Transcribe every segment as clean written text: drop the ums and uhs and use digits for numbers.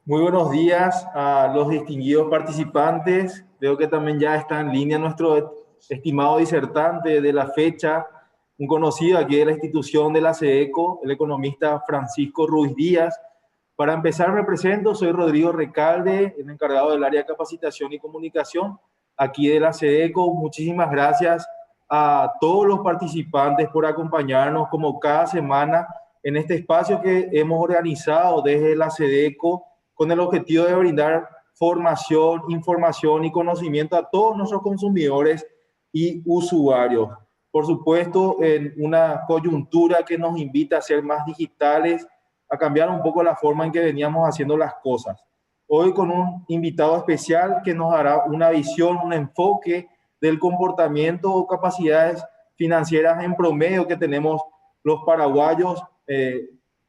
Muy buenos días a los distinguidos participantes. Veo que también ya está en línea nuestro estimado disertante de la fecha, un conocido aquí de la institución de la SEDECO, el economista Francisco Ruiz Díaz. Para empezar, me presento, soy Rodrigo Recalde, el encargado del área de capacitación y comunicación aquí de la SEDECO. Muchísimas gracias a todos los participantes por acompañarnos como cada semana en este espacio que hemos organizado desde la SEDECO con el objetivo de brindar formación, información y conocimiento a todos nuestros consumidores y usuarios. Por supuesto, en una coyuntura que nos invita a ser más digitales, a cambiar un poco la forma en que veníamos haciendo las cosas. Hoy con un invitado especial que nos dará una visión, un enfoque del comportamiento o capacidades financieras en promedio que tenemos los paraguayos,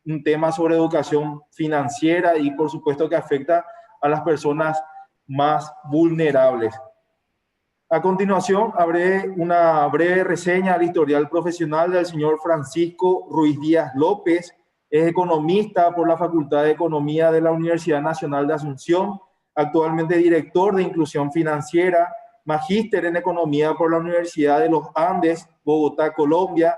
un tema sobre educación financiera y por supuesto que afecta a las personas más vulnerables. A continuación, haré una breve reseña al historial profesional del señor Francisco Ruiz Díaz López. Es economista por la Facultad de Economía de la Universidad Nacional de Asunción, actualmente director de Inclusión Financiera, magíster en Economía por la Universidad de los Andes, Bogotá, Colombia,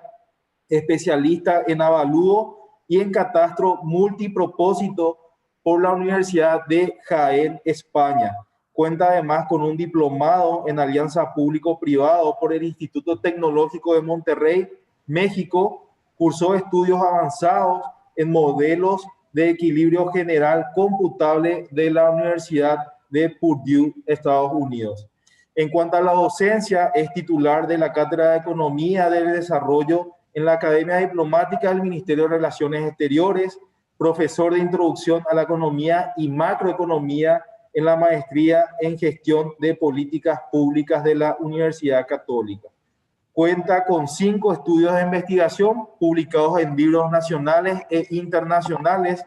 especialista en avalúo y en catastro multipropósito por la Universidad de Jaén, España. Cuenta además con un diplomado en alianza público-privado por el Instituto Tecnológico de Monterrey, México. Cursó estudios avanzados en modelos de equilibrio general computable de la Universidad de Purdue, Estados Unidos. En cuanto a la docencia, es titular de la Cátedra de Economía del Desarrollo en la Academia Diplomática del Ministerio de Relaciones Exteriores, profesor de Introducción a la Economía y Macroeconomía en la Maestría en Gestión de Políticas Públicas de la Universidad Católica. Cuenta con 5 estudios de investigación publicados en libros nacionales e internacionales,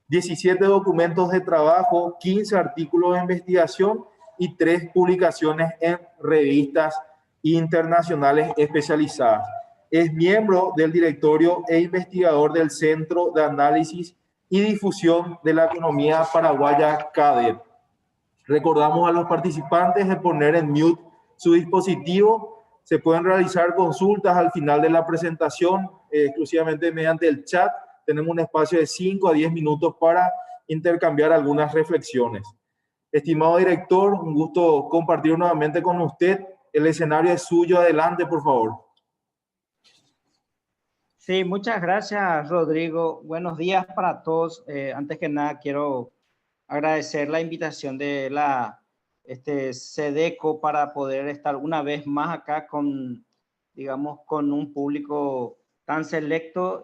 17 documentos de trabajo, 15 artículos de investigación y 3 publicaciones en revistas internacionales especializadas. Es miembro del directorio e investigador del Centro de Análisis y Difusión de la Economía Paraguaya, CADEP. Recordamos a los participantes de poner en mute su dispositivo. Se pueden realizar consultas al final de la presentación, exclusivamente mediante el chat. Tenemos un espacio de 5 a 10 minutos para intercambiar algunas reflexiones. Estimado director, un gusto compartir nuevamente con usted. El escenario es suyo. Adelante, por favor. Sí, muchas gracias, Rodrigo. Buenos días para todos. Antes que nada, quiero agradecer la invitación de la SEDECO para poder estar una vez más acá con, digamos, con un público tan selecto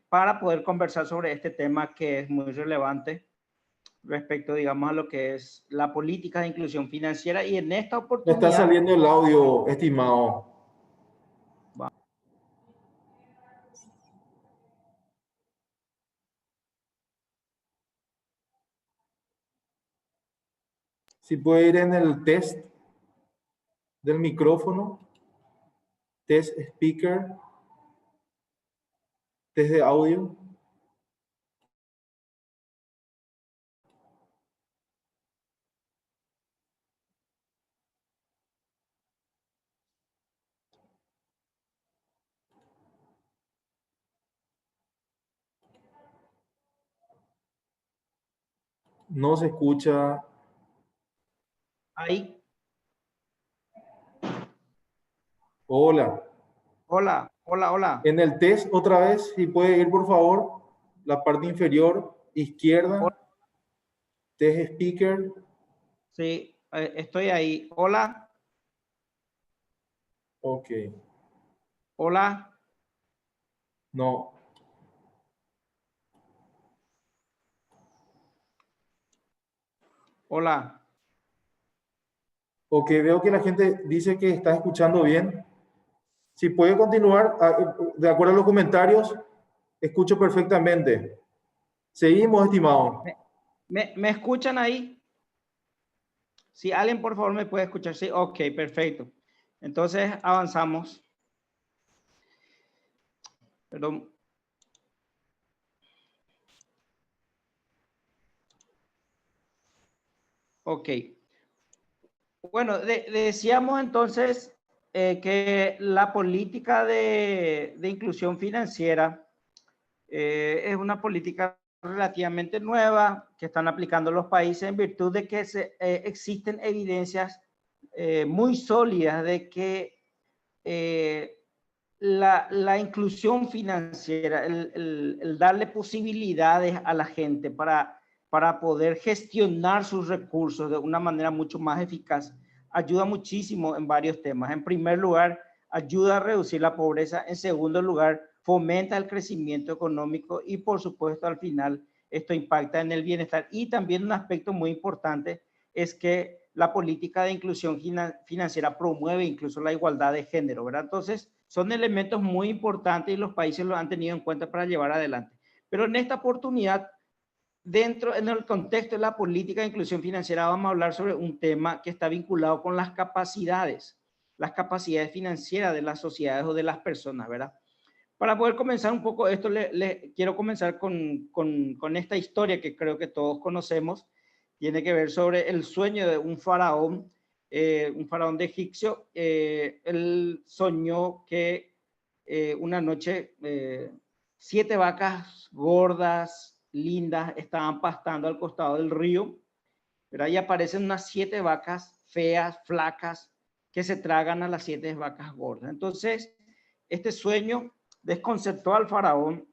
para poder conversar sobre este tema que es muy relevante respecto, digamos, a lo que es la política de inclusión financiera. Y en esta Me oportunidad... está saliendo el audio, estimado. Si puede ir en el test del micrófono, test speaker, test de audio. No se escucha. Ahí. Hola. Hola, hola, hola. En el test otra vez, si puede ir por favor, la parte inferior izquierda, Hola. test speaker. Sí, estoy ahí. Hola. Ok. Hola. No. Hola. Ok, veo que la gente dice que está escuchando bien. Si puede continuar, de acuerdo a los comentarios, escucho perfectamente. Seguimos, estimado. ¿Me escuchan ahí? Si alguien, por favor, me puede escuchar. Sí, ok, perfecto. Entonces, avanzamos. Perdón. Ok. Bueno, decíamos entonces que la política de inclusión financiera es una política relativamente nueva que están aplicando los países en virtud de que existen evidencias muy sólidas de que la inclusión financiera, el darle posibilidades a la gente para poder gestionar sus recursos de una manera mucho más eficaz, ayuda muchísimo en varios temas. En primer lugar, ayuda a reducir la pobreza. En segundo lugar, fomenta el crecimiento económico y, por supuesto, al final, esto impacta en el bienestar. Y también un aspecto muy importante es que la política de inclusión financiera promueve incluso la igualdad de género, ¿verdad? Entonces, son elementos muy importantes y los países lo han tenido en cuenta para llevar adelante. Pero en esta oportunidad, en el contexto de la política de inclusión financiera, vamos a hablar sobre un tema que está vinculado con las capacidades financieras de las sociedades o de las personas, ¿verdad? Para poder comenzar un poco esto, quiero comenzar con esta historia que creo que todos conocemos. Tiene que ver sobre el sueño de un faraón de egipcio. Él soñó que una noche 7 vacas gordas, lindas, estaban pastando al costado del río, pero ahí aparecen unas 7 vacas feas, flacas, que se tragan a las 7 vacas gordas. Entonces, este sueño desconcertó al faraón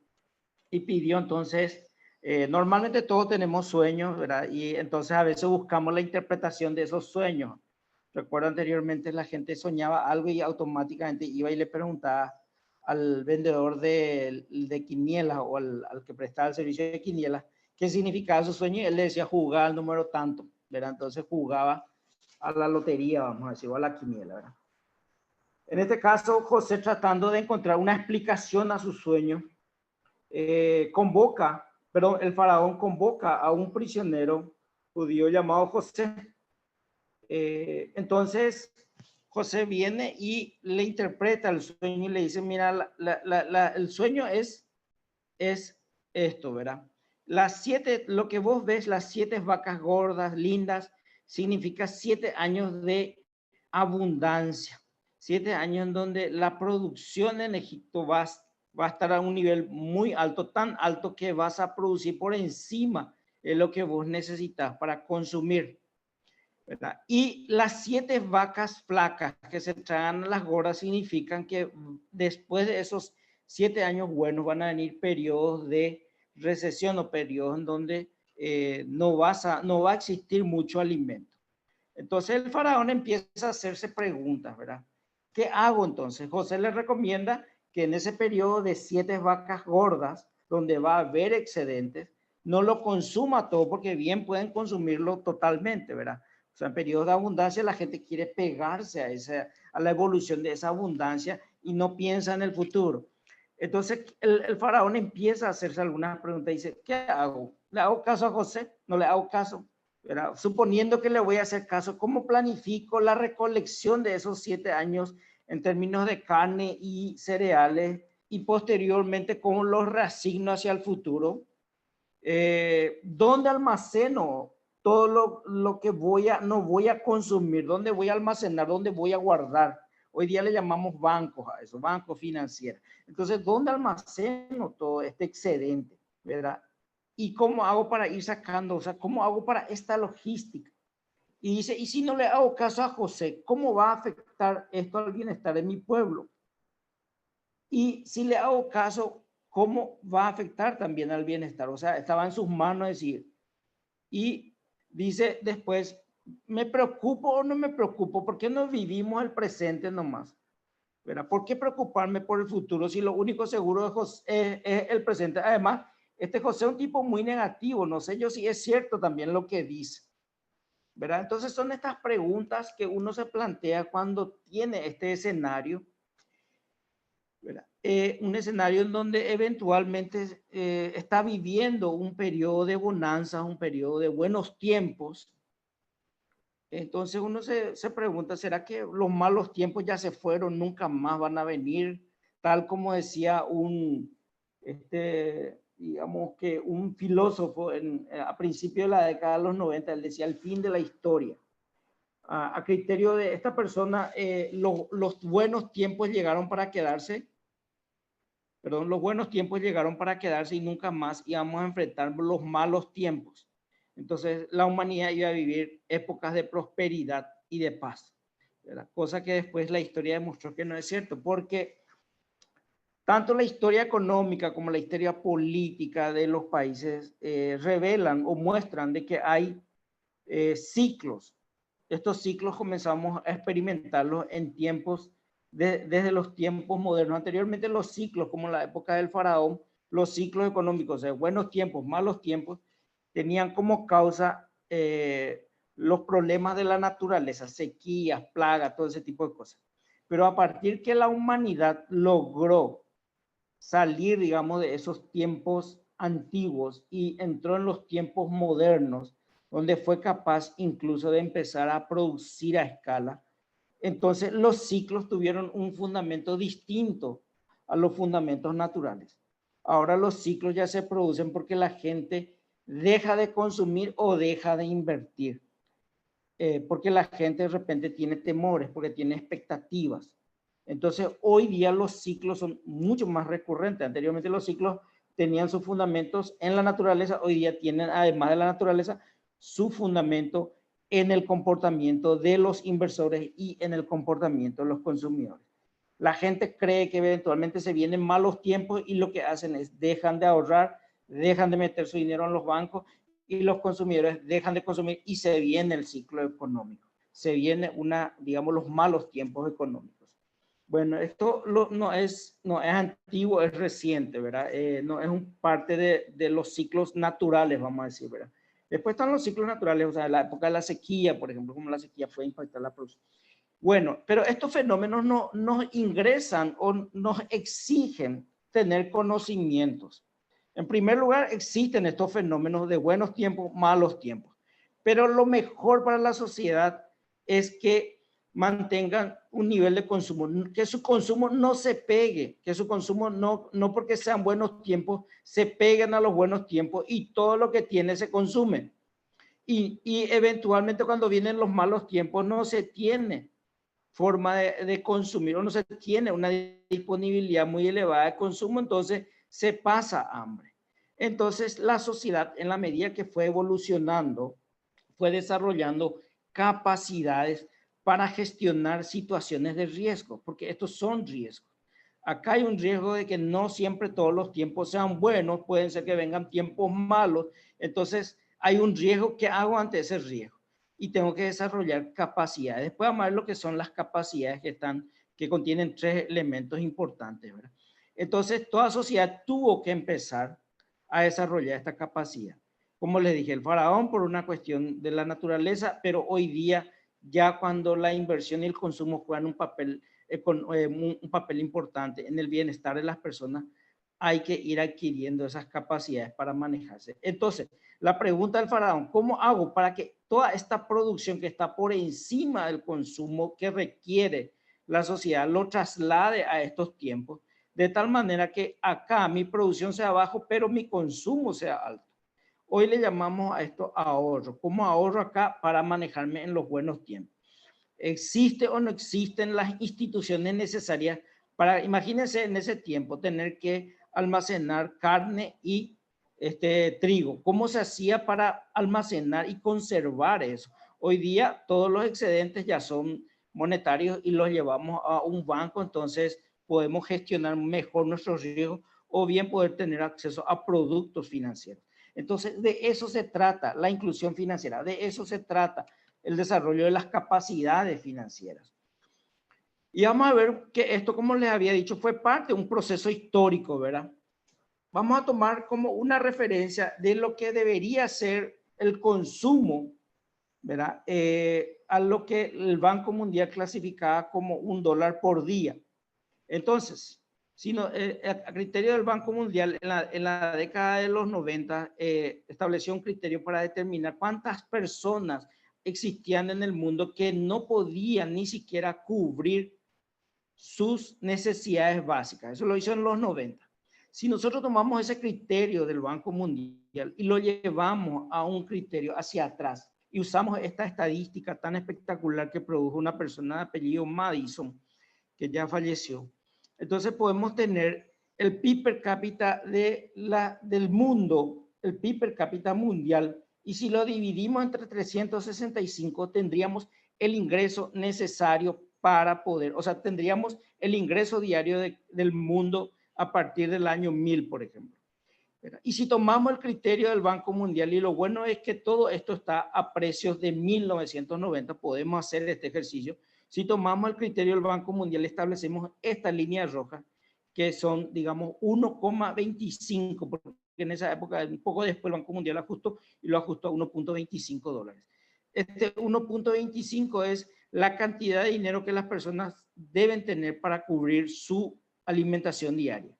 y pidió entonces, normalmente todos tenemos sueños, ¿verdad? Y entonces a veces buscamos la interpretación de esos sueños. Recuerdo anteriormente la gente soñaba algo y automáticamente iba y le preguntaba al vendedor de quinielas o al que prestaba el servicio de quinielas qué significaba su sueño y él le decía jugar al número tanto, ¿verdad? Entonces jugaba a la lotería, vamos a decir, o a la quiniela, ¿verdad? En este caso, José, tratando de encontrar una explicación a su sueño, el faraón convoca a un prisionero judío llamado José. Entonces, José viene y le interpreta el sueño y le dice, mira, el sueño es esto, ¿verdad? Lo que vos ves, las 7 vacas gordas, lindas, significa 7 años de abundancia. 7 años en donde la producción en Egipto va a estar a un nivel muy alto, tan alto que vas a producir por encima de lo que vos necesitas para consumir, ¿verdad? Y las 7 vacas flacas que se traen a las gordas significan que después de esos 7 años buenos van a venir periodos de recesión o periodos en donde no va a existir mucho alimento. Entonces el faraón empieza a hacerse preguntas, ¿verdad? ¿Qué hago entonces? José le recomienda que en ese periodo de 7 vacas gordas, donde va a haber excedentes, no lo consuma todo porque bien pueden consumirlo totalmente, ¿verdad? O sea, en periodos de abundancia la gente quiere pegarse a la evolución de esa abundancia y no piensa en el futuro. Entonces el faraón empieza a hacerse algunas preguntas y dice, ¿qué hago? ¿Le hago caso a José? ¿No le hago caso? ¿Verdad? Suponiendo que le voy a hacer caso, ¿cómo planifico la recolección de esos 7 años en términos de carne y cereales y posteriormente cómo los reasigno hacia el futuro? ¿Dónde almaceno todo lo que no voy a consumir? ¿Dónde voy a almacenar? ¿Dónde voy a guardar? Hoy día le llamamos bancos a eso, bancos financieros. Entonces, ¿dónde almaceno todo este excedente? ¿Verdad? ¿Y cómo hago para ir sacando? O sea, ¿cómo hago para esta logística? Y dice, ¿y si no le hago caso a José, cómo va a afectar esto al bienestar de mi pueblo? Y si le hago caso, ¿cómo va a afectar también al bienestar? O sea, estaba en sus manos decir. Y dice después, ¿me preocupo o no me preocupo? ¿Por qué no vivimos el presente nomás? ¿Verdad? ¿Por qué preocuparme por el futuro si lo único seguro es el presente? Además, este José es un tipo muy negativo, no sé yo si es cierto también lo que dice, ¿verdad? Entonces son estas preguntas que uno se plantea cuando tiene este escenario, ¿verdad? Un escenario en donde eventualmente está viviendo un periodo de bonanza, un periodo de buenos tiempos. Entonces uno se pregunta, ¿será que los malos tiempos ya se fueron, nunca más van a venir? Tal como decía digamos que un filósofo a principios de la década de los 90, él decía el fin de la historia. A criterio de esta persona, los buenos tiempos llegaron para quedarse, perdón, los buenos tiempos llegaron para quedarse y nunca más íbamos a enfrentar los malos tiempos. Entonces, la humanidad iba a vivir épocas de prosperidad y de paz, ¿verdad? Cosa que después la historia demostró que no es cierto, porque tanto la historia económica como la historia política de los países revelan o muestran de que hay ciclos. Estos ciclos comenzamos a experimentarlos en tiempos, desde los tiempos modernos. Anteriormente los ciclos, como en la época del faraón, los ciclos económicos, de buenos tiempos, malos tiempos, tenían como causa los problemas de la naturaleza, sequías, plagas, todo ese tipo de cosas. Pero a partir que la humanidad logró salir, digamos, de esos tiempos antiguos y entró en los tiempos modernos, donde fue capaz incluso de empezar a producir a escala, entonces los ciclos tuvieron un fundamento distinto a los fundamentos naturales. Ahora los ciclos ya se producen porque la gente deja de consumir o deja de invertir, porque la gente de repente tiene temores, porque tiene expectativas. Entonces, hoy día los ciclos son mucho más recurrentes. Anteriormente los ciclos tenían sus fundamentos en la naturaleza, hoy día tienen, además de la naturaleza, su fundamento en el comportamiento de los inversores y en el comportamiento de los consumidores. La gente cree que eventualmente se vienen malos tiempos y lo que hacen es dejan de ahorrar, dejan de meter su dinero en los bancos y los consumidores dejan de consumir y se viene el ciclo económico. Se viene digamos, los malos tiempos económicos. Bueno, esto no es antiguo, es reciente, ¿verdad? No es parte de los ciclos naturales, vamos a decir, ¿verdad? Después están los ciclos naturales, o sea, la época de la sequía, por ejemplo, como la sequía puede impactar la producción. Bueno, pero estos fenómenos no nos ingresan o nos exigen tener conocimientos. En primer lugar, existen estos fenómenos de buenos tiempos, malos tiempos, pero lo mejor para la sociedad es que mantengan un nivel de consumo, que su consumo no se pegue, que su consumo no porque sean buenos tiempos, se peguen a los buenos tiempos y todo lo que tiene se consume. Y eventualmente cuando vienen los malos tiempos no se tiene forma de consumir o no se tiene una disponibilidad muy elevada de consumo, entonces se pasa hambre. Entonces la sociedad, en la medida que fue evolucionando, fue desarrollando capacidades para gestionar situaciones de riesgo, porque estos son riesgos. Acá hay un riesgo de que no siempre todos los tiempos sean buenos, pueden ser que vengan tiempos malos, entonces hay un riesgo. ¿Qué hago ante ese riesgo? Y tengo que desarrollar capacidades. Después vamos a ver lo que son las capacidades que contienen tres elementos importantes, ¿verdad? Entonces, toda sociedad tuvo que empezar a desarrollar esta capacidad. Como les dije, el faraón por una cuestión de la naturaleza, pero hoy día ya cuando la inversión y el consumo juegan un papel importante en el bienestar de las personas, hay que ir adquiriendo esas capacidades para manejarse. Entonces, la pregunta del faraón, ¿cómo hago para que toda esta producción que está por encima del consumo que requiere la sociedad lo traslade a estos tiempos? De tal manera que acá mi producción sea bajo, pero mi consumo sea alto. Hoy le llamamos a esto ahorro. ¿Cómo ahorro acá para manejarme en los buenos tiempos? ¿Existe o no existen las instituciones necesarias para, imagínense en ese tiempo, tener que almacenar carne y trigo? ¿Cómo se hacía para almacenar y conservar eso? Hoy día todos los excedentes ya son monetarios y los llevamos a un banco, entonces podemos gestionar mejor nuestros riesgos o bien poder tener acceso a productos financieros. Entonces, de eso se trata la inclusión financiera, de eso se trata el desarrollo de las capacidades financieras. Y vamos a ver que esto, como les había dicho, fue parte de un proceso histórico, ¿verdad? Vamos a tomar como una referencia de lo que debería ser el consumo, ¿verdad? A lo que el Banco Mundial clasificaba como $1 por día. Entonces, a criterio del Banco Mundial, en la década de los 90, estableció un criterio para determinar cuántas personas existían en el mundo que no podían ni siquiera cubrir sus necesidades básicas. Eso lo hizo en los 90. Si nosotros tomamos ese criterio del Banco Mundial y lo llevamos a un criterio hacia atrás y usamos esta estadística tan espectacular que produjo una persona de apellido Madison, que ya falleció, entonces podemos tener el PIB per cápita del mundo, el PIB per cápita mundial, y si lo dividimos entre 365, tendríamos el ingreso necesario para poder, o sea, tendríamos el ingreso diario del mundo a partir del año 1000, por ejemplo. Y si tomamos el criterio del Banco Mundial, y lo bueno es que todo esto está a precios de 1990, podemos hacer este ejercicio. Si tomamos el criterio del Banco Mundial, establecemos esta línea roja, que son, digamos, 1,25, porque en esa época, un poco después, el Banco Mundial ajustó y lo ajustó a 1,25 dólares. Este 1,25 es la cantidad de dinero que las personas deben tener para cubrir su alimentación diaria.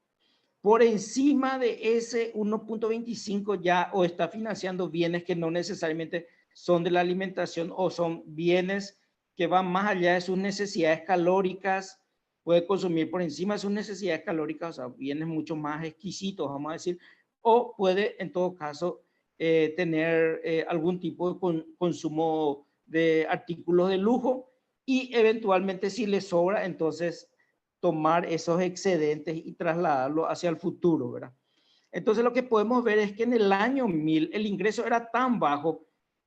Por encima de ese 1,25 ya o está financiando bienes que no necesariamente son de la alimentación o son bienes que van más allá de sus necesidades calóricas, puede consumir por encima de sus necesidades calóricas, o sea, bienes mucho más exquisitos, vamos a decir, o puede en todo caso tener algún tipo de consumo de artículos de lujo y eventualmente si le sobra, entonces tomar esos excedentes y trasladarlos hacia el futuro, ¿verdad? Entonces lo que podemos ver es que en el año 1000 el ingreso era tan bajo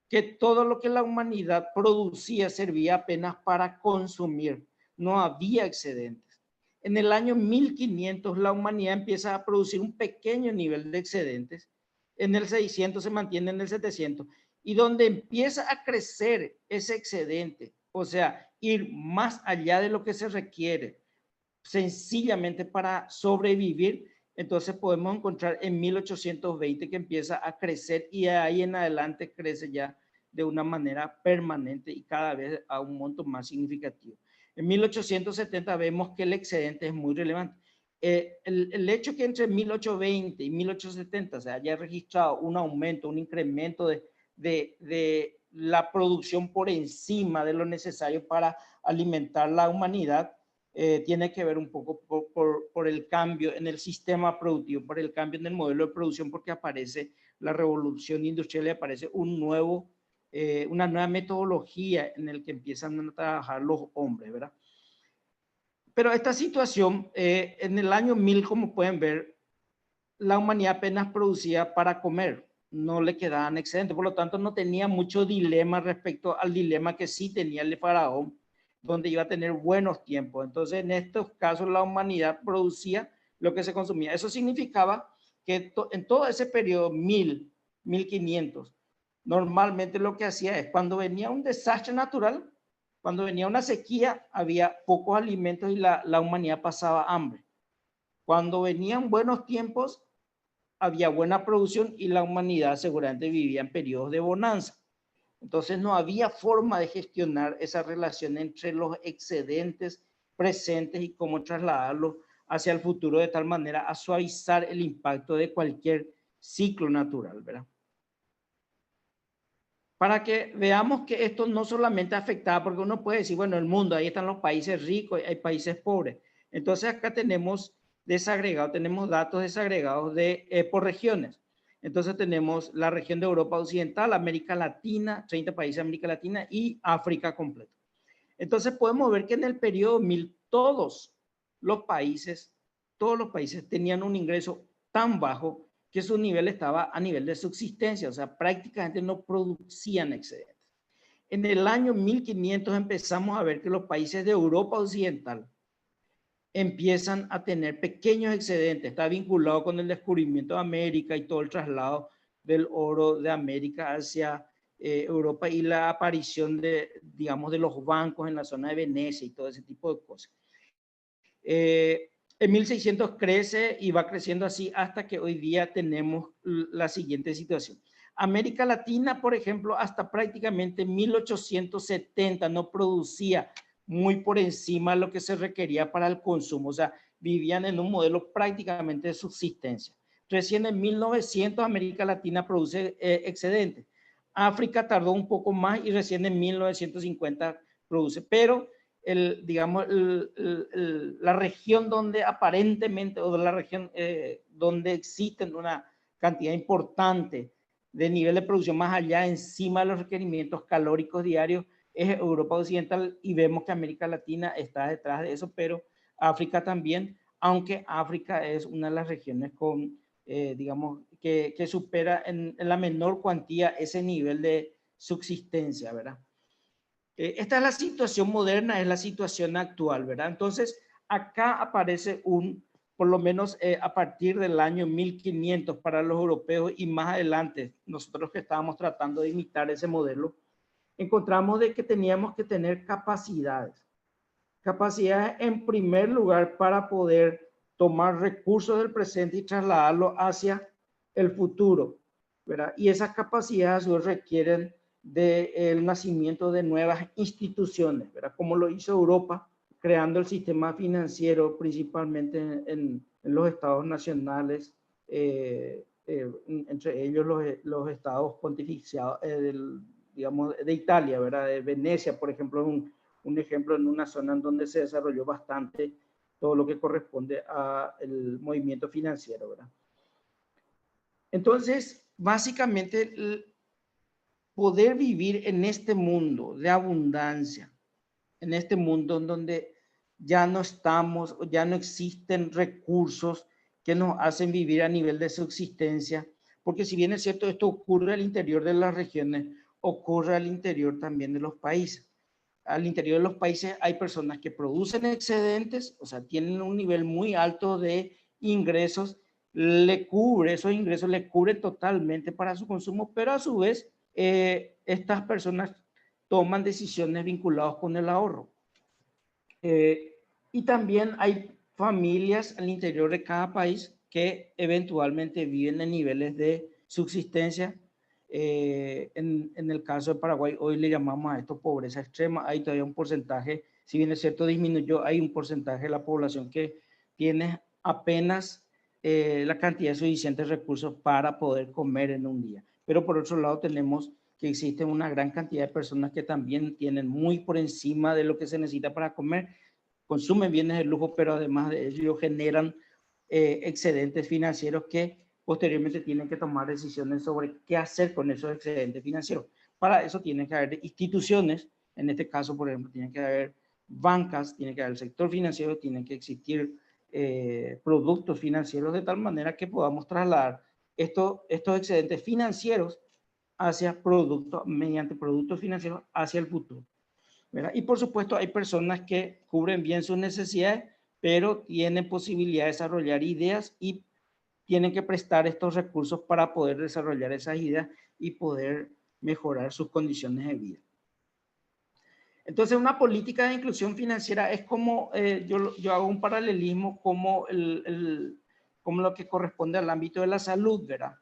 que todo lo que la humanidad producía servía apenas para consumir, no había excedentes. En el año 1500 la humanidad empieza a producir un pequeño nivel de excedentes, en el 600 se mantiene en el 700, y donde empieza a crecer ese excedente, o sea, ir más allá de lo que se requiere, sencillamente para sobrevivir, entonces podemos encontrar en 1820 que empieza a crecer y de ahí en adelante crece ya de una manera permanente y cada vez a un monto más significativo. En 1870 vemos que el excedente es muy relevante. El hecho que entre 1820 y 1870 se haya registrado un aumento, un incremento de la producción por encima de lo necesario para alimentar la humanidad, tiene que ver un poco por el cambio en el sistema productivo, por el cambio en el modelo de producción, porque aparece la revolución industrial y aparece una nueva metodología en la que empiezan a trabajar los hombres, ¿verdad? Pero esta situación, en el año 1000, como pueden ver, la humanidad apenas producía para comer, no le quedaban excedentes, por lo tanto no tenía mucho dilema respecto al dilema que sí tenía el faraón, donde iba a tener buenos tiempos. Entonces, en estos casos, la humanidad producía lo que se consumía. Eso significaba que en todo ese periodo, 1000, 1500, normalmente lo que hacía es, cuando venía un desastre natural, cuando venía una sequía, había pocos alimentos y la humanidad pasaba hambre. Cuando venían buenos tiempos, había buena producción y la humanidad seguramente vivía en periodos de bonanza. Entonces no había forma de gestionar esa relación entre los excedentes presentes y cómo trasladarlos hacia el futuro de tal manera a suavizar el impacto de cualquier ciclo natural, ¿verdad? Para que veamos que esto no solamente afectaba, porque uno puede decir, bueno, el mundo, ahí están los países ricos, hay países pobres. Entonces acá tenemos desagregados, tenemos datos desagregados por regiones. Entonces tenemos la región de Europa Occidental, América Latina, 30 países de América Latina y África completo. Entonces podemos ver que en el periodo 1000 todos los países tenían un ingreso tan bajo que su nivel estaba a nivel de subsistencia, o sea, prácticamente no producían excedentes. En el año 1500 empezamos a ver que los países de Europa Occidental empiezan a tener pequeños excedentes. Está vinculado con el descubrimiento de América y todo el traslado del oro de América hacia Europa y la aparición digamos, de los bancos en la zona de Venecia y todo ese tipo de cosas. En 1600 crece y va creciendo así hasta que hoy día tenemos la siguiente situación. América Latina, por ejemplo, hasta prácticamente 1870 no producía muy por encima de lo que se requería para el consumo, o sea, vivían en un modelo prácticamente de subsistencia. Recién en 1900 América Latina produce excedentes. África tardó un poco más y recién en 1950 produce, pero digamos, la región donde aparentemente, o de la región donde existen una cantidad importante de nivel de producción más allá, encima de los requerimientos calóricos diarios, es Europa Occidental, y vemos que América Latina está detrás de eso, pero África también, aunque África es una de las regiones con, digamos, que supera en la menor cuantía ese nivel de subsistencia, ¿verdad? Esta es la situación moderna, es la situación actual, ¿verdad? Entonces, acá aparece por lo menos a partir del año 1500 para los europeos y más adelante, nosotros que estábamos tratando de imitar ese modelo, encontramos de que teníamos que tener capacidades. Capacidades en primer lugar para poder tomar recursos del presente y trasladarlos hacia el futuro, ¿verdad? Y esas capacidades requieren del nacimiento de nuevas instituciones, ¿verdad? Como lo hizo Europa, creando el sistema financiero principalmente en los estados nacionales, entre ellos los estados pontificiados, digamos, de Italia, ¿verdad? De Venecia, por ejemplo, un ejemplo en una zona en donde se desarrolló bastante todo lo que corresponde al movimiento financiero, ¿verdad? Entonces, básicamente, poder vivir en este mundo de abundancia, en este mundo en donde ya no estamos, ya no existen recursos que nos hacen vivir a nivel de subsistencia, porque si bien es cierto, esto ocurre al interior de las regiones, ocurre al interior también de los países. Al interior de los países hay personas que producen excedentes, o sea, tienen un nivel muy alto de ingresos, esos ingresos le cubren totalmente para su consumo, pero a su vez estas personas toman decisiones vinculadas con el ahorro. Y también hay familias al interior de cada país que eventualmente viven en niveles de subsistencia. En el caso de Paraguay, hoy le llamamos a esto pobreza extrema. Hay todavía un porcentaje, si bien es cierto disminuyó, hay un porcentaje de la población que tiene apenas la cantidad de suficientes recursos para poder comer en un día. Pero por otro lado tenemos que existe una gran cantidad de personas que también tienen muy por encima de lo que se necesita para comer, consumen bienes de lujo, pero además de ello generan excedentes financieros que posteriormente tienen que tomar decisiones sobre qué hacer con esos excedentes financieros. Para eso tienen que haber instituciones, en este caso, por ejemplo, tienen que haber bancas, tiene que haber el sector financiero, tienen que existir productos financieros de tal manera que podamos trasladar estos excedentes financieros hacia productos, mediante productos financieros hacia el futuro, ¿verdad? Y por supuesto hay personas que cubren bien sus necesidades, pero tienen posibilidad de desarrollar ideas y tienen que prestar estos recursos para poder desarrollar esas ideas y poder mejorar sus condiciones de vida. Entonces, una política de inclusión financiera es como, yo hago un paralelismo como, como lo que corresponde al ámbito de la salud, ¿verdad?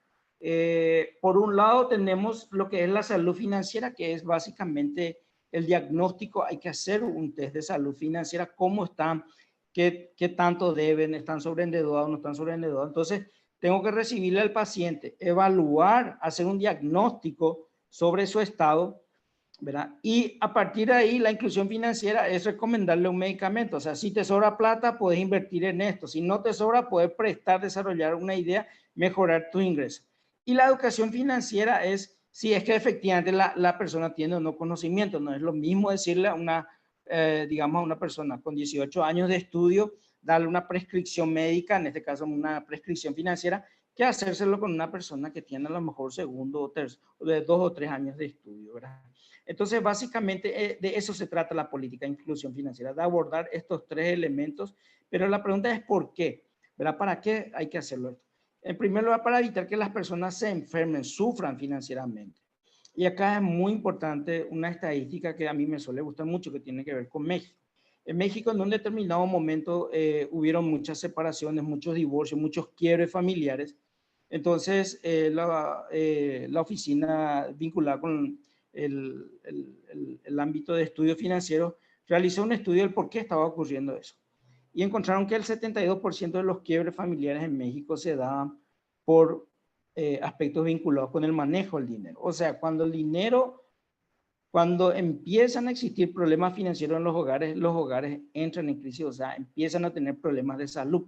Por un lado tenemos lo que es la salud financiera, que es básicamente el diagnóstico. Hay que hacer un test de salud financiera, cómo están, qué tanto deben, están sobreendeudados, no están sobreendeudados. Entonces, tengo que recibirle al paciente, evaluar, hacer un diagnóstico sobre su estado, ¿verdad? Y a partir de ahí, la inclusión financiera es recomendarle un medicamento. O sea, si te sobra plata, puedes invertir en esto. Si no te sobra, puedes prestar, desarrollar una idea, mejorar tus ingresos. Y la educación financiera es si es que efectivamente la persona tiene o no conocimiento. No es lo mismo decirle a una, digamos, a una persona con 18 años de estudio, darle una prescripción médica, en este caso una prescripción financiera, que hacérselo con una persona que tiene a lo mejor segundo o tercero, de 2 o 3 años de estudio, ¿verdad? Entonces, básicamente de eso se trata la política de inclusión financiera, de abordar estos tres elementos, pero la pregunta es ¿por qué? ¿Verdad? ¿Para qué hay que hacerlo esto? En primer lugar, para evitar que las personas se enfermen, sufran financieramente. Y acá es muy importante una estadística que a mí me suele gustar mucho, que tiene que ver con México. En México, en un determinado momento, hubieron muchas separaciones, muchos divorcios, muchos quiebres familiares. Entonces, la oficina vinculada con el ámbito de estudios financieros realizó un estudio del por qué estaba ocurriendo eso. Y encontraron que el 72% de los quiebres familiares en México se daban por aspectos vinculados con el manejo del dinero. O sea, cuando Cuando empiezan a existir problemas financieros en los hogares entran en crisis, o sea, empiezan a tener problemas de salud,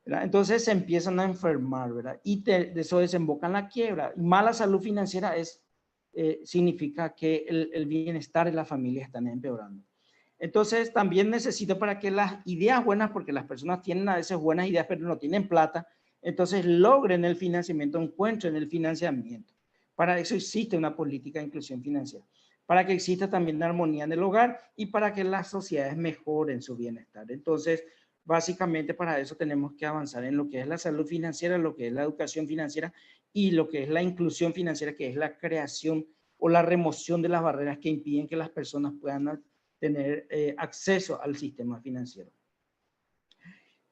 ¿verdad? Entonces se empiezan a enfermar, ¿verdad? Y de eso desemboca en la quiebra. Mala salud financiera significa que el bienestar de la familia está empeorando. Entonces también necesito para que las ideas buenas, porque las personas tienen a veces buenas ideas pero no tienen plata, entonces logren el financiamiento, encuentren el financiamiento. Para eso existe una política de inclusión financiera, para que exista también armonía en el hogar y para que las sociedades mejoren su bienestar. Entonces, básicamente para eso tenemos que avanzar en lo que es la salud financiera, lo que es la educación financiera y lo que es la inclusión financiera, que es la creación o la remoción de las barreras que impiden que las personas puedan tener acceso al sistema financiero.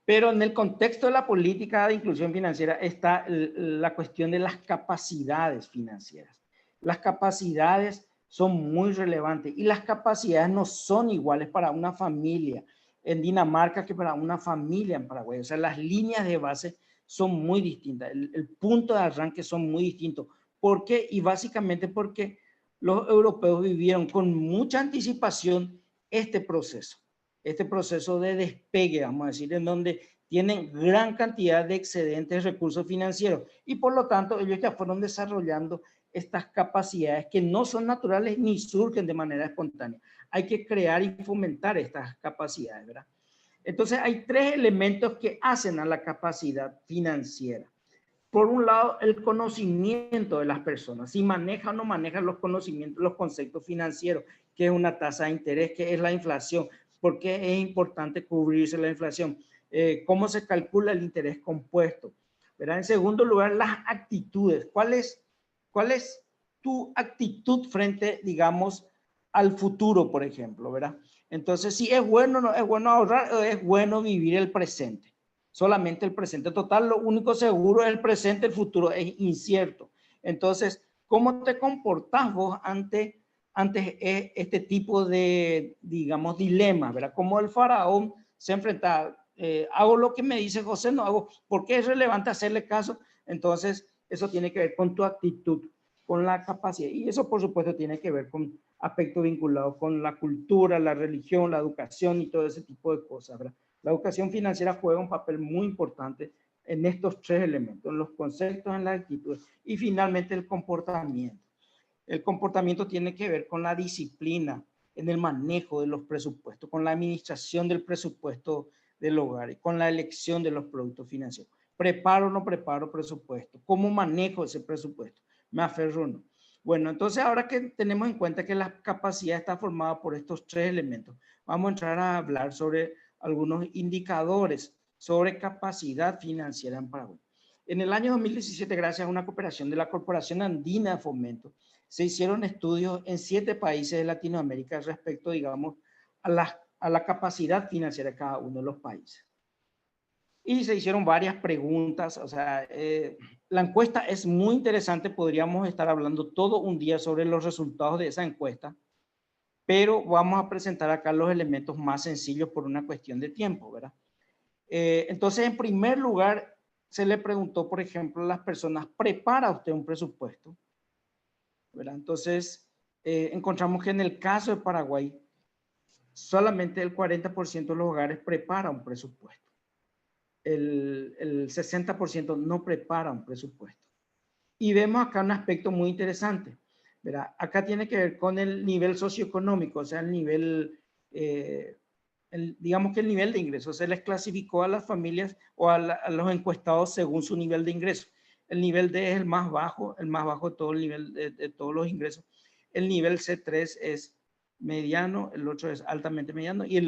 Pero en el contexto de la política de inclusión financiera está la cuestión de las capacidades financieras. Las capacidades son muy relevantes y las capacidades no son iguales para una familia en Dinamarca que para una familia en Paraguay. O sea, las líneas de base son muy distintas. El punto de arranque son muy distintos. ¿Por qué? Y básicamente porque los europeos vivieron con mucha anticipación este proceso de despegue, vamos a decir, en donde tienen gran cantidad de excedentes de recursos financieros y por lo tanto ellos ya fueron desarrollando estas capacidades que no son naturales ni surgen de manera espontánea. Hay que crear y fomentar estas capacidades, ¿verdad? Entonces hay tres elementos que hacen a la capacidad financiera. Por un lado, el conocimiento de las personas, si manejan o no manejan los conocimientos, los conceptos financieros, qué es una tasa de interés, qué es la inflación, por qué es importante cubrirse la inflación, cómo se calcula el interés compuesto, ¿verdad? En segundo lugar, las actitudes. ¿Cuál es tu actitud frente, digamos, al futuro, por ejemplo, ¿verdad? Entonces, si es bueno, no es bueno ahorrar, o es bueno vivir el presente. Solamente el presente. Total, lo único seguro es el presente, el futuro es incierto. Entonces, ¿cómo te comportas vos ante este tipo de, digamos, dilemas, ¿verdad? Como el faraón se enfrenta, hago lo que me dice José, no hago, ¿por qué es relevante hacerle caso? Entonces, eso tiene que ver con tu actitud, con la capacidad. Y eso, por supuesto, tiene que ver con aspectos vinculados con la cultura, la religión, la educación y todo ese tipo de cosas, ¿verdad? La educación financiera juega un papel muy importante en estos tres elementos, en los conceptos, en las actitudes y finalmente el comportamiento. El comportamiento tiene que ver con la disciplina en el manejo de los presupuestos, con la administración del presupuesto del hogar y con la elección de los productos financieros. ¿Preparo o no preparo presupuesto? ¿Cómo manejo ese presupuesto? ¿Me aferro o no? Bueno, entonces ahora que tenemos en cuenta que la capacidad está formada por estos tres elementos, vamos a entrar a hablar sobre algunos indicadores sobre capacidad financiera en Paraguay. En el año 2017, gracias a una cooperación de la Corporación Andina de Fomento, se hicieron estudios en 7 países de Latinoamérica respecto, digamos, a la capacidad financiera de cada uno de los países. Y se hicieron varias preguntas, o sea, la encuesta es muy interesante, podríamos estar hablando todo un día sobre los resultados de esa encuesta, pero vamos a presentar acá los elementos más sencillos por una cuestión de tiempo, ¿verdad? Entonces, en primer lugar, se le preguntó, por ejemplo, a las personas, ¿prepara usted un presupuesto? ¿Verdad? Entonces, encontramos que en el caso de Paraguay, solamente el 40% de los hogares prepara un presupuesto. El 60% no prepara un presupuesto. Y vemos acá un aspecto muy interesante, ¿verdad? Acá tiene que ver con el nivel socioeconómico, o sea, el nivel, digamos que el nivel de ingresos. Se les clasificó a las familias o a los encuestados según su nivel de ingreso. El nivel D es el más bajo de todo el nivel de todos los ingresos. El nivel C3 es mediano, el otro es altamente mediano y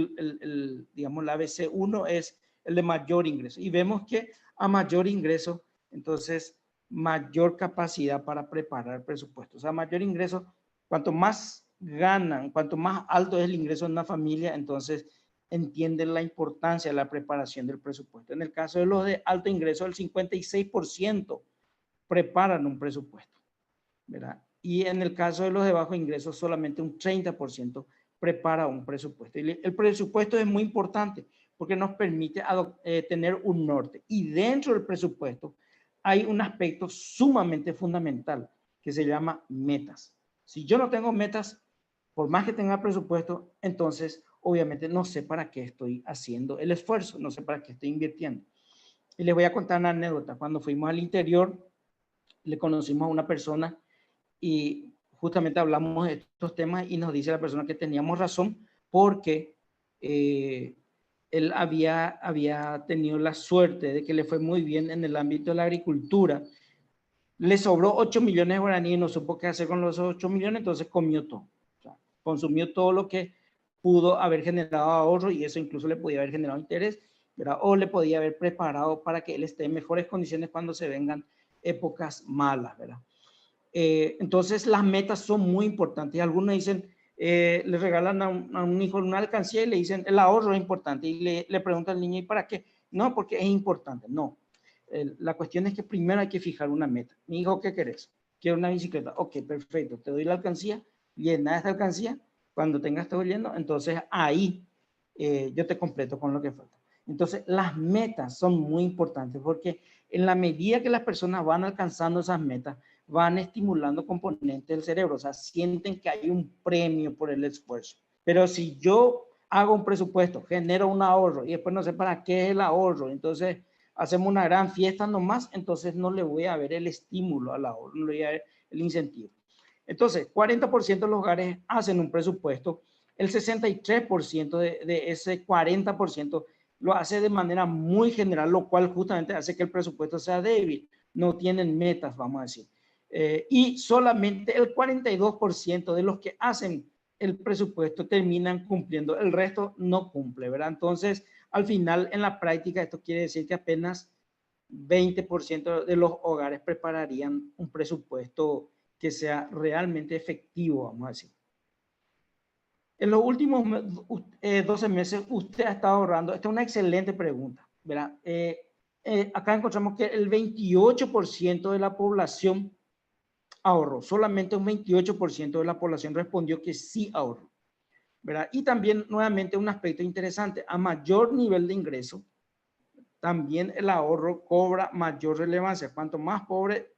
digamos, la BC1 es el de mayor ingreso. Y vemos que a mayor ingreso, entonces, mayor capacidad para preparar presupuestos. O sea, mayor ingreso, cuanto más ganan, cuanto más alto es el ingreso de una familia, entonces entienden la importancia de la preparación del presupuesto. En el caso de los de alto ingreso, el 56% preparan un presupuesto, ¿verdad? Y en el caso de los de bajo ingreso, solamente un 30% prepara un presupuesto. Y el presupuesto es muy importante porque nos permite tener un norte. Y dentro del presupuesto hay un aspecto sumamente fundamental que se llama metas. Si yo no tengo metas, por más que tenga presupuesto, entonces obviamente no sé para qué estoy haciendo el esfuerzo, no sé para qué estoy invirtiendo. Y les voy a contar una anécdota. Cuando fuimos al interior, le conocimos a una persona y justamente hablamos de estos temas y nos dice la persona que teníamos razón porque él había tenido la suerte de que le fue muy bien en el ámbito de la agricultura. Le sobró 8 millones de guaraníes y no supo qué hacer con los 8 millones, entonces comió todo. O sea, consumió todo lo que pudo haber generado ahorro y eso incluso le podía haber generado interés, ¿verdad? O le podía haber preparado para que él esté en mejores condiciones cuando se vengan épocas malas, ¿verdad? Entonces las metas son muy importantes. Algunos dicen, le regalan a un hijo una alcancía y le dicen, el ahorro es importante. Y le preguntan al niño, ¿y para qué? No, porque es importante. No. La cuestión es que primero hay que fijar una meta. Mi hijo, ¿qué querés? Quiero una bicicleta. Ok, perfecto. Te doy la alcancía. Llena esta alcancía. Cuando tengas todo lleno, entonces ahí yo te completo con lo que falta. Entonces las metas son muy importantes porque en la medida que las personas van alcanzando esas metas, van estimulando componentes del cerebro, o sea, sienten que hay un premio por el esfuerzo. Pero si yo hago un presupuesto, genero un ahorro y después no sé para qué es el ahorro, entonces hacemos una gran fiesta nomás, entonces no le voy a ver el estímulo al ahorro, no le voy a ver el incentivo. Entonces, 40% de los hogares hacen un presupuesto, el 63% de ese 40% lo hace de manera muy general, lo cual justamente hace que el presupuesto sea débil. No tienen metas, vamos a decir. Y solamente el 42% de los que hacen el presupuesto terminan cumpliendo, el resto no cumple, ¿verdad? Entonces, al final, en la práctica, esto quiere decir que apenas 20% de los hogares prepararían un presupuesto que sea realmente efectivo, vamos a decir. En los últimos 12 meses, usted ha estado ahorrando. Esta es una excelente pregunta, ¿verdad? Acá encontramos que el 28% de la población ahorró. Solamente un 28% de la población respondió que sí ahorró, ¿verdad? Y también, nuevamente, un aspecto interesante. A mayor nivel de ingreso, también el ahorro cobra mayor relevancia. Cuanto más pobre,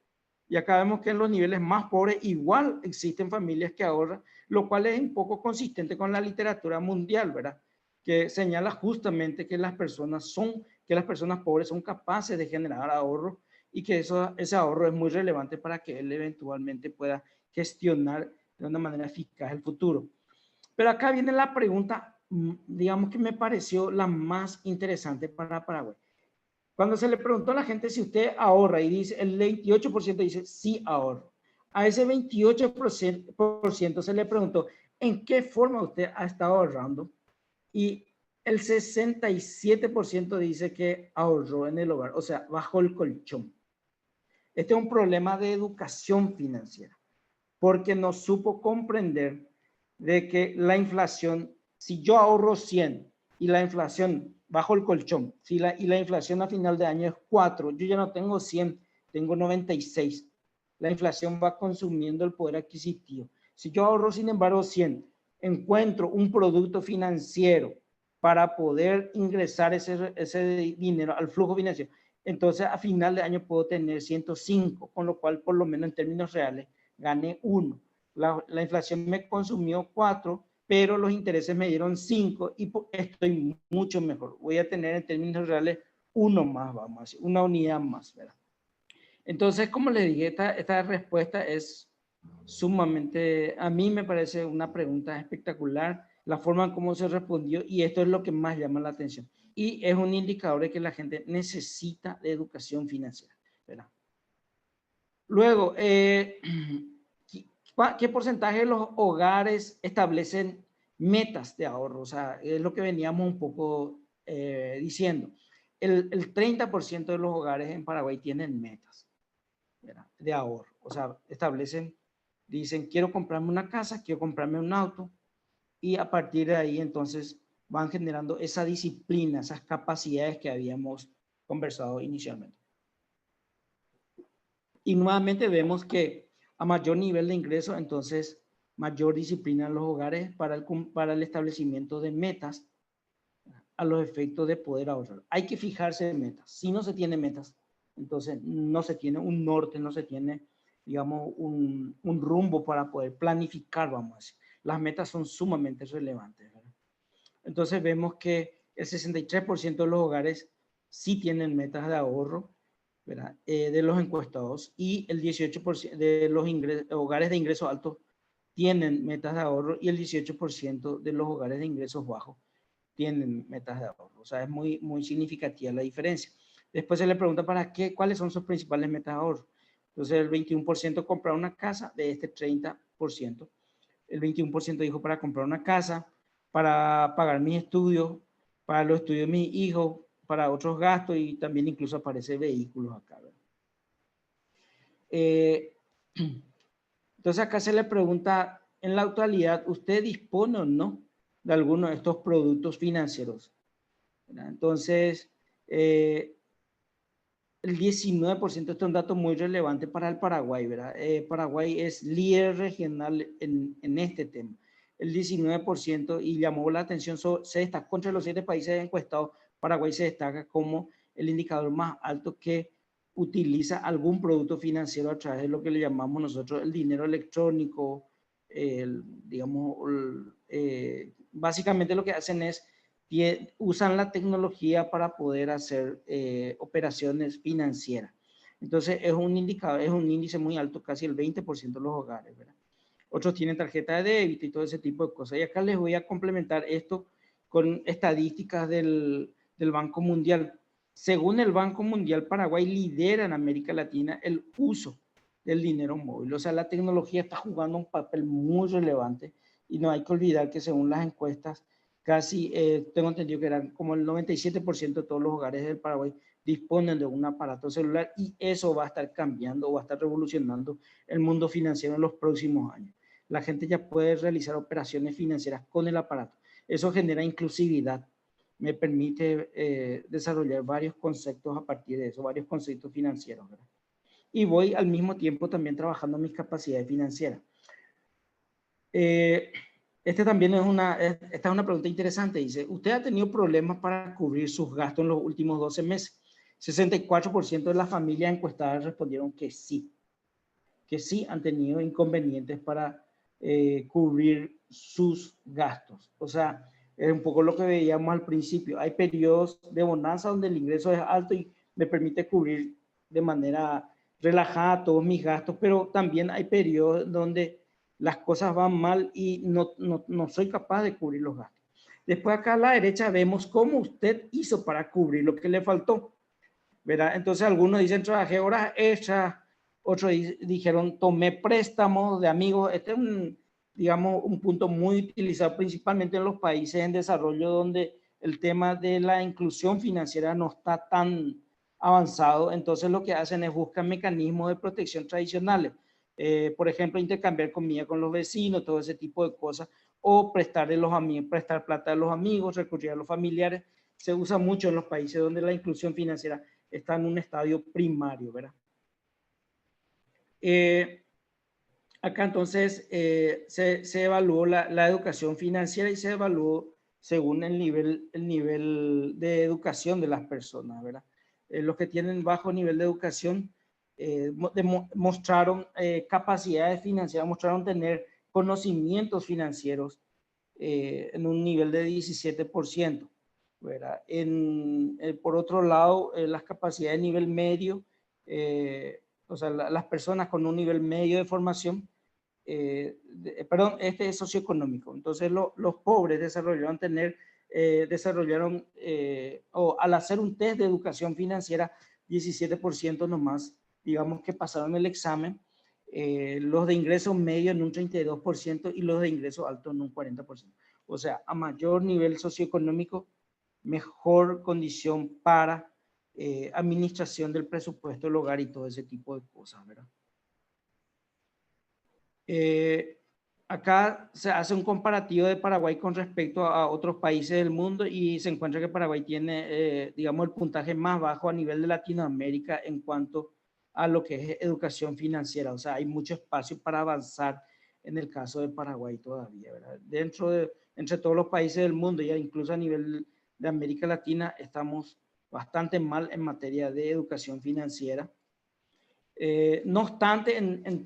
y acá vemos que en los niveles más pobres igual existen familias que ahorran, lo cual es un poco consistente con la literatura mundial, ¿verdad? Que señala justamente que las personas pobres son capaces de generar ahorro y que ese ahorro es muy relevante para que él eventualmente pueda gestionar de una manera eficaz el futuro. Pero acá viene la pregunta, digamos que me pareció la más interesante para Paraguay. Cuando se le preguntó a la gente si usted ahorra y dice, el 28% dice sí ahorro. A ese 28% se le preguntó en qué forma usted ha estado ahorrando y el 67% dice que ahorró en el hogar, o sea, bajo el colchón. Este es un problema de educación financiera porque no supo comprender de que la inflación, si yo ahorro 100 y la inflación bajo el colchón, y la inflación a final de año es 4, yo ya no tengo 100, tengo 96. La inflación va consumiendo el poder adquisitivo. Si yo ahorro, sin embargo, 100, encuentro un producto financiero para poder ingresar ese dinero al flujo financiero, entonces a final de año puedo tener 105, con lo cual por lo menos en términos reales gané 1. La inflación me consumió 4, pero los intereses me dieron 5 y estoy mucho mejor. Voy a tener en términos reales 1 más, vamos a decir, una unidad más, ¿verdad? Entonces, como les dije, esta respuesta es sumamente, a mí me parece una pregunta espectacular, la forma en cómo se respondió y esto es lo que más llama la atención. Y es un indicador de que la gente necesita de educación financiera, ¿verdad? Luego, ¿qué porcentaje de los hogares establecen metas de ahorro? O sea, es lo que veníamos un poco diciendo. El 30% de los hogares en Paraguay tienen metas, ¿verdad?, de ahorro. O sea, dicen, quiero comprarme una casa, quiero comprarme un auto, y a partir de ahí entonces van generando esa disciplina, esas capacidades que habíamos conversado inicialmente. Y nuevamente vemos que a mayor nivel de ingreso, entonces mayor disciplina en los hogares para el establecimiento de metas a los efectos de poder ahorrar. Hay que fijarse en metas. Si no se tiene metas, entonces no se tiene un norte, no se tiene digamos, un rumbo para poder planificar, vamos a decir. Las metas son sumamente relevantes, ¿verdad? Entonces vemos que el 63% de los hogares sí tienen metas de ahorro, ¿verdad? De los encuestados, y el 18% de los hogares de ingresos altos tienen metas de ahorro, y el 18% de los hogares de ingresos bajos tienen metas de ahorro. O sea, es muy, muy significativa la diferencia. Después se le pregunta para qué, cuáles son sus principales metas de ahorro. Entonces el 21% comprar una casa, de este 30%. El 21% dijo para comprar una casa, para pagar mis estudios, para los estudios de mis hijos, para otros gastos, y también incluso aparece vehículos acá. Entonces acá se le pregunta, en la actualidad, ¿usted dispone o no de alguno de estos productos financieros? ¿Verdad? Entonces, el 19%, este es un dato muy relevante para el Paraguay, ¿verdad? Paraguay es líder regional en este tema. El 19%, y llamó la atención, se destacó entre los 7 países encuestados, Paraguay se destaca como el indicador más alto que utiliza algún producto financiero a través de lo que le llamamos nosotros el dinero electrónico, digamos, básicamente lo que hacen es usan la tecnología para poder hacer operaciones financieras. Entonces es un indicador, es un índice muy alto, casi el 20% de los hogares, ¿verdad? Otros tienen tarjeta de débito y todo ese tipo de cosas. Y acá les voy a complementar esto con estadísticas del Banco Mundial. Según el Banco Mundial, Paraguay lidera en América Latina el uso del dinero móvil. O sea, la tecnología está jugando un papel muy relevante, y no hay que olvidar que según las encuestas, casi, tengo entendido que eran como el 97% de todos los hogares del Paraguay disponen de un aparato celular, y eso va a estar cambiando, va a estar revolucionando el mundo financiero en los próximos años. La gente ya puede realizar operaciones financieras con el aparato. Eso genera inclusividad. Me permite desarrollar varios conceptos a partir de eso, varios conceptos financieros, ¿verdad? Y voy al mismo tiempo también trabajando mis capacidades financieras. Esta es una pregunta interesante. Dice, ¿usted ha tenido problemas para cubrir sus gastos en los últimos 12 meses? 64% de las familias encuestadas respondieron que sí han tenido inconvenientes para cubrir sus gastos. O sea, es un poco lo que veíamos al principio. Hay periodos de bonanza donde el ingreso es alto y me permite cubrir de manera relajada todos mis gastos, pero también hay periodos donde las cosas van mal y no soy capaz de cubrir los gastos. Después acá a la derecha vemos cómo usted hizo para cubrir lo que le faltó, ¿verdad? Entonces algunos dicen trabajé horas extras, otros dijeron tomé préstamos de amigos. Este es digamos, un punto muy utilizado principalmente en los países en desarrollo, donde el tema de la inclusión financiera no está tan avanzado. Entonces lo que hacen es buscar mecanismos de protección tradicionales. Por ejemplo, intercambiar comida con los vecinos, todo ese tipo de cosas, o prestarle los amigos, prestar plata a los amigos, recurrir a los familiares. Se usa mucho en los países donde la inclusión financiera está en un estadio primario, ¿verdad? Acá entonces se evaluó la educación financiera, y se evaluó según el nivel de educación de las personas, ¿verdad? Los que tienen bajo nivel de educación mostraron capacidades financieras, mostraron tener conocimientos financieros en un nivel de 17%. ¿Verdad? Por otro lado, las capacidades de nivel medio, o sea, las personas con un nivel medio de formación, perdón, este es socioeconómico. Entonces, los pobres desarrollaron, o al hacer un test de educación financiera, 17% nomás, digamos que pasaron el examen. Los de ingresos medios en un 32% y los de ingresos altos en un 40%. O sea, a mayor nivel socioeconómico, mejor condición para administración del presupuesto del hogar y todo ese tipo de cosas, ¿verdad? Acá se hace un comparativo de Paraguay con respecto a otros países del mundo, y se encuentra que Paraguay tiene, digamos, el puntaje más bajo a nivel de Latinoamérica en cuanto a lo que es educación financiera. O sea, hay mucho espacio para avanzar en el caso de Paraguay todavía, ¿verdad? Entre todos los países del mundo, ya incluso a nivel de América Latina, estamos bastante mal en materia de educación financiera. No obstante, en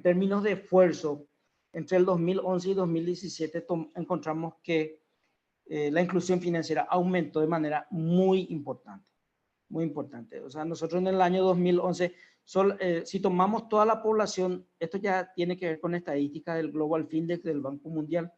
términos de esfuerzo, entre el 2011 y 2017 encontramos que la inclusión financiera aumentó de manera muy importante, muy importante. O sea, nosotros en el año 2011, si tomamos toda la población, esto ya tiene que ver con estadísticas del Global Findex del Banco Mundial,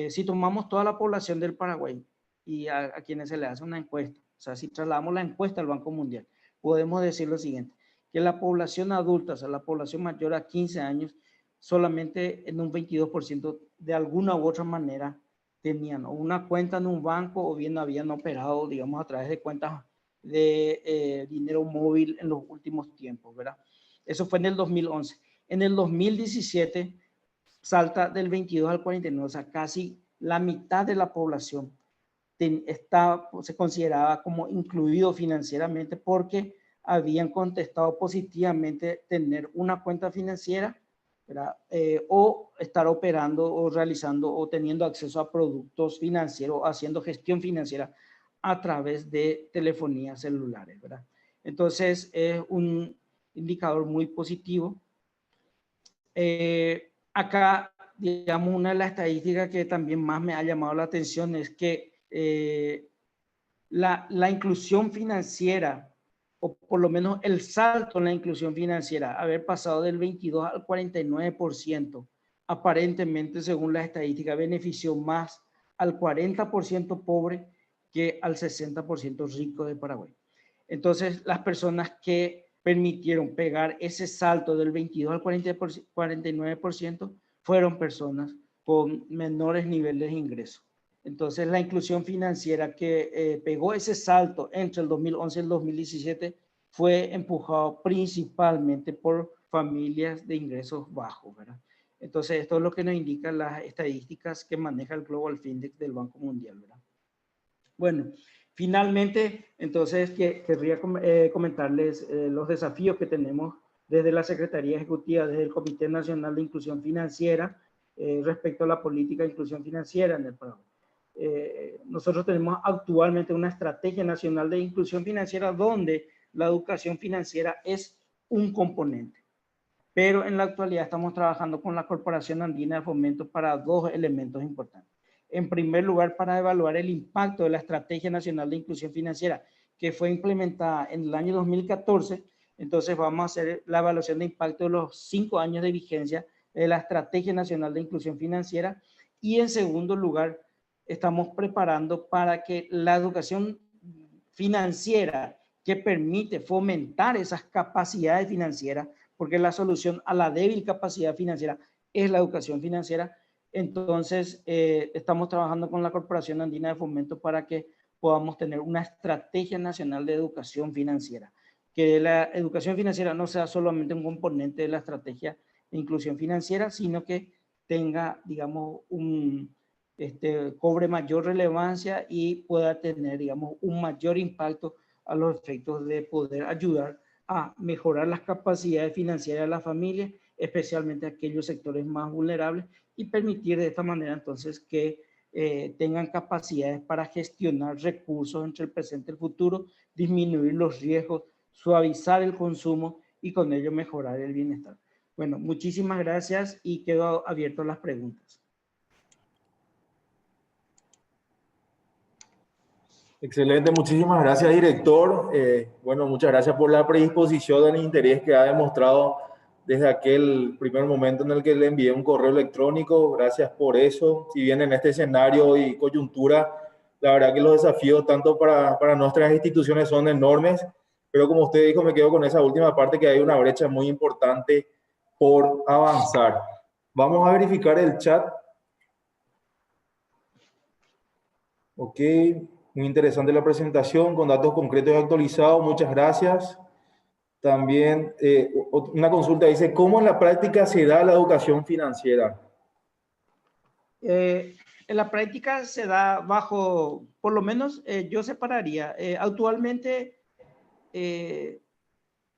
si tomamos toda la población del Paraguay y a quienes se le hace una encuesta, o sea, si trasladamos la encuesta al Banco Mundial, podemos decir lo siguiente, que la población adulta, o sea, la población mayor a 15 años, solamente en un 22% de alguna u otra manera tenían una cuenta en un banco o bien habían operado, digamos, a través de cuentas de dinero móvil en los últimos tiempos, ¿verdad? Eso fue en el 2011. En el 2017 salta del 22 al 49, o sea, casi la mitad de la población se consideraba como incluido financieramente porque habían contestado positivamente tener una cuenta financiera, o estar operando o realizando o teniendo acceso a productos financieros, haciendo gestión financiera a través de telefonías celulares, ¿verdad? Entonces, es un indicador muy positivo. Acá, digamos, una de las estadísticas que también más me ha llamado la atención es que la inclusión financiera, o por lo menos el salto en la inclusión financiera, haber pasado del 22 al 49%, aparentemente, según la estadística, benefició más al 40% pobre que al 60% rico de Paraguay. Entonces, las personas que permitieron pegar ese salto del 22 al 49% fueron personas con menores niveles de ingreso. Entonces, la inclusión financiera que pegó ese salto entre el 2011 y el 2017 fue empujado principalmente por familias de ingresos bajos, ¿verdad? Entonces, esto es lo que nos indican las estadísticas que maneja el Global Findex del Banco Mundial, ¿verdad? Bueno, finalmente, entonces, querría comentarles los desafíos que tenemos desde la Secretaría Ejecutiva, desde el Comité Nacional de Inclusión Financiera, respecto a la política de inclusión financiera en el Paraguay. Nosotros tenemos actualmente una estrategia nacional de inclusión financiera donde la educación financiera es un componente. Pero en la actualidad estamos trabajando con la Corporación Andina de Fomento para dos elementos importantes. En primer lugar, para evaluar el impacto de la Estrategia Nacional de Inclusión Financiera, que fue implementada en el año 2014. Entonces vamos a hacer la evaluación de impacto de los 5 años de vigencia de la Estrategia Nacional de Inclusión Financiera. Y en segundo lugar, estamos preparando para que la educación financiera que permite fomentar esas capacidades financieras, porque la solución a la débil capacidad financiera es la educación financiera. Entonces, estamos trabajando con la Corporación Andina de Fomento para que podamos tener una estrategia nacional de educación financiera, que la educación financiera no sea solamente un componente de la estrategia de inclusión financiera, sino que tenga, digamos, cobre mayor relevancia y pueda tener, digamos, un mayor impacto a los efectos de poder ayudar a mejorar las capacidades financieras de la familia, especialmente aquellos sectores más vulnerables, y permitir de esta manera entonces que tengan capacidades para gestionar recursos entre el presente y el futuro, disminuir los riesgos, suavizar el consumo y con ello mejorar el bienestar. Bueno, muchísimas gracias y quedo abierto a las preguntas. Excelente, muchísimas gracias, director. Bueno, muchas gracias por la predisposición y el interés que ha demostrado desde aquel primer momento en el que le envié un correo electrónico. Gracias por eso. Si bien en este escenario y coyuntura, la verdad que los desafíos tanto para nuestras instituciones son enormes, pero como usted dijo, me quedo con esa última parte que hay una brecha muy importante por avanzar. Vamos a verificar el chat. Ok. Muy interesante la presentación, con datos concretos y actualizados. Muchas gracias. También una consulta dice, ¿cómo en la práctica se da la educación financiera? En la práctica se da bajo, por lo menos yo separaría. Actualmente,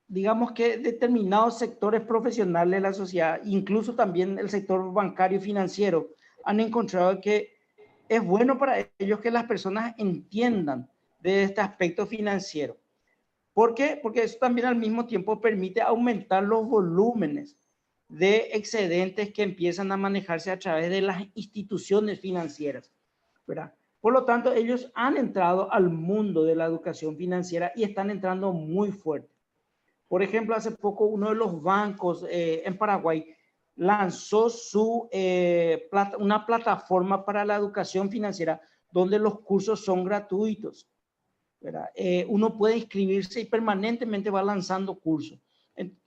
digamos que determinados sectores profesionales de la sociedad, incluso también el sector bancario y financiero, han encontrado que es bueno para ellos que las personas entiendan de este aspecto financiero. ¿Por qué? Porque eso también al mismo tiempo permite aumentar los volúmenes de excedentes que empiezan a manejarse a través de las instituciones financieras, ¿verdad? Por lo tanto, ellos han entrado al mundo de la educación financiera y están entrando muy fuerte. Por ejemplo, hace poco uno de los bancos en Paraguay lanzó una plataforma para la educación financiera donde los cursos son gratuitos, ¿verdad? Uno puede inscribirse y permanentemente va lanzando cursos.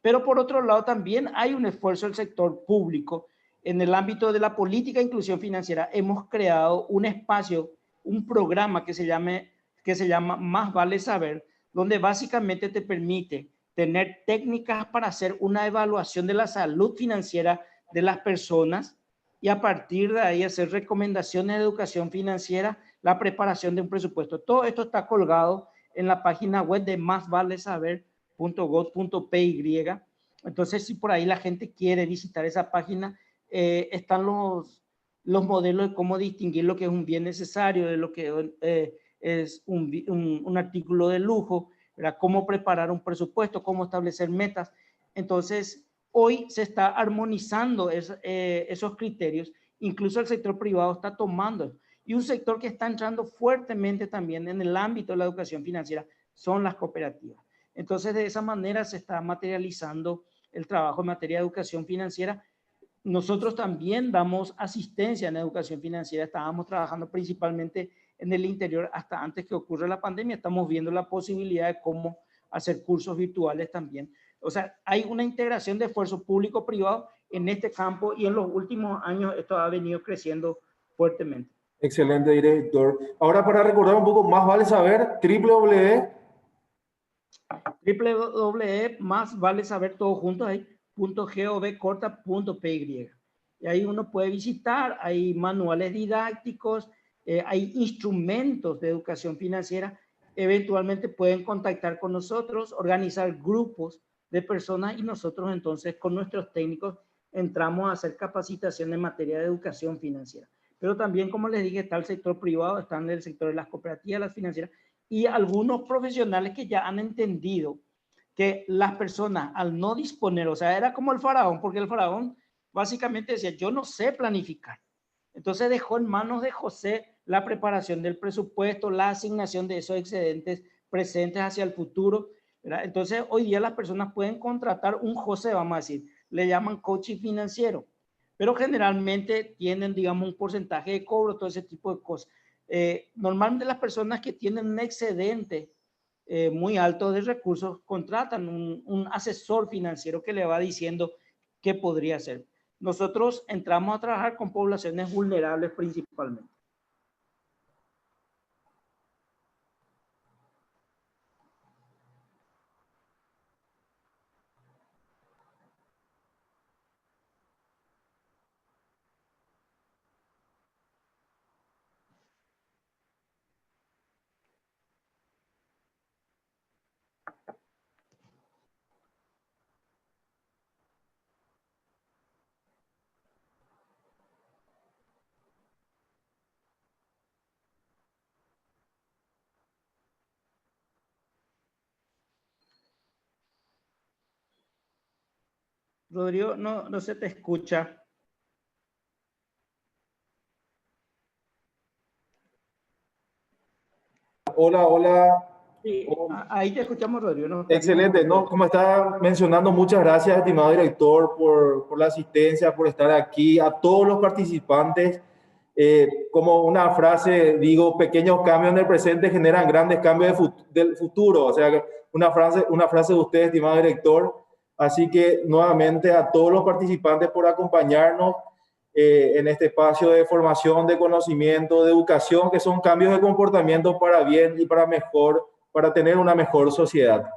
Pero por otro lado también hay un esfuerzo del sector público en el ámbito de la política de inclusión financiera. Hemos creado un espacio, un programa que se llama Más Vale Saber, donde básicamente te permite tener técnicas para hacer una evaluación de la salud financiera de las personas y a partir de ahí hacer recomendaciones de educación financiera, la preparación de un presupuesto. Todo esto está colgado en la página web de másvalesaber.gov.py. Entonces, si por ahí la gente quiere visitar esa página, están los modelos de cómo distinguir lo que es un bien necesario de lo que es un artículo de lujo, ¿verdad? Cómo preparar un presupuesto, cómo establecer metas. Entonces, hoy se está armonizando esos criterios. Incluso el sector privado está tomando. Y un sector que está entrando fuertemente también en el ámbito de la educación financiera son las cooperativas. Entonces, de esa manera se está materializando el trabajo en materia de educación financiera. Nosotros también damos asistencia en educación financiera. Estábamos trabajando principalmente en el interior hasta antes que ocurra la pandemia. Estamos viendo la posibilidad de cómo hacer cursos virtuales también. O sea, hay una integración de esfuerzo público-privado en este campo y en los últimos años esto ha venido creciendo fuertemente. Excelente, director. Ahora, para recordar un poco más, vale saber, más vale saber todo junto ahí, .gov.py. Y ahí uno puede visitar, hay manuales didácticos, hay instrumentos de educación financiera. Eventualmente pueden contactar con nosotros, organizar grupos de personas y nosotros entonces con nuestros técnicos entramos a hacer capacitación en materia de educación financiera. Pero también, como les dije, está el sector privado, están el sector de las cooperativas, las financieras y algunos profesionales que ya han entendido que las personas al no disponer, o sea, era como el faraón, porque el faraón básicamente decía, yo no sé planificar. Entonces dejó en manos de José la preparación del presupuesto, la asignación de esos excedentes presentes hacia el futuro, ¿verdad? Entonces hoy día las personas pueden contratar un José, vamos a decir, le llaman coaching financiero, pero generalmente tienen, digamos, un porcentaje de cobro, todo ese tipo de cosas. Normalmente las personas que tienen un excedente muy alto de recursos contratan un asesor financiero que le va diciendo qué podría hacer. Nosotros entramos a trabajar con poblaciones vulnerables principalmente. Rodrigo, no se te escucha. Hola, hola. Sí, ahí te escuchamos, Rodrigo. No, Excelente, ¿no? Como estaba mencionando, muchas gracias, estimado director, por la asistencia, por estar aquí, a todos los participantes. Como una frase, digo, pequeños cambios en el presente generan grandes cambios del futuro. O sea, una frase de usted, estimado director. Así que nuevamente a todos los participantes por acompañarnos en este espacio de formación, de conocimiento, de educación, que son cambios de comportamiento para bien y para mejor, para tener una mejor sociedad.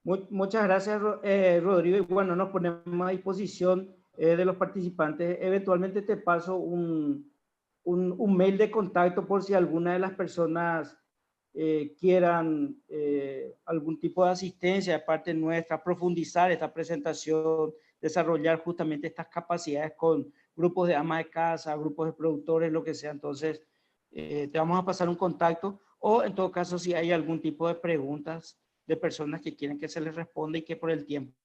Muchas gracias, Rodrigo. Y bueno, nos ponemos a disposición de los participantes. Eventualmente te paso un mail de contacto por si alguna de las personas quieran algún tipo de asistencia de parte nuestra, profundizar esta presentación, desarrollar justamente estas capacidades con grupos de amas de casa, grupos de productores, lo que sea. Entonces, te vamos a pasar un contacto o en todo caso si hay algún tipo de preguntas de personas que quieren que se les responda y que por el tiempo